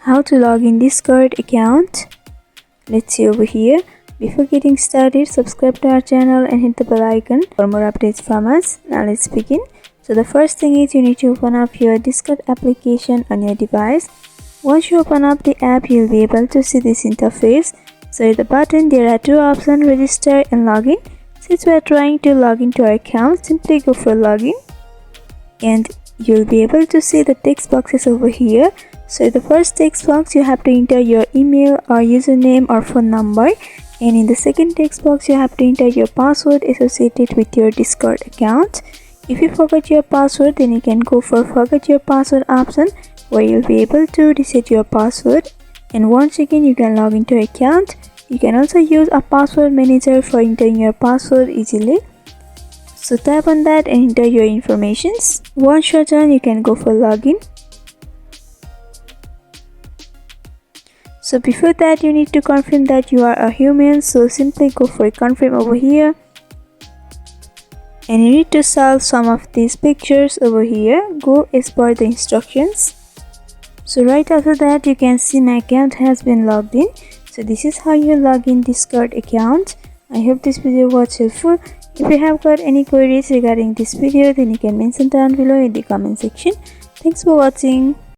how to log in Discord account. Let's see over here. Before getting started, subscribe to our channel and hit the bell icon for more updates from us. Now let's begin. So the first thing is you need to open up your Discord application on your device. Once you open up the app, you'll be able to see this interface. So at the button there are two options, register and login. Since we are trying to log into our account, simply go for login and you'll be able to see the text boxes over here. So in the first text box you have to enter your email or username or phone number, and in the second text box you have to enter your password associated with your Discord account. If you forget your password, then you can go for forget your password option, where you'll be able to reset your password, and once again you can log into your account. You can also use a password manager for entering your password easily. So tap on that and enter your informations. Once you're done, you can go for login. So before that, you need to confirm that you are a human. So simply go for confirm over here. And you need to solve some of these pictures over here. Go as per the instructions. So right after that, you can see my account has been logged in. So this is how you log in Discord account. I hope this video was helpful. If you have got any queries regarding this video, then you can mention down below in the comment section. Thanks for watching.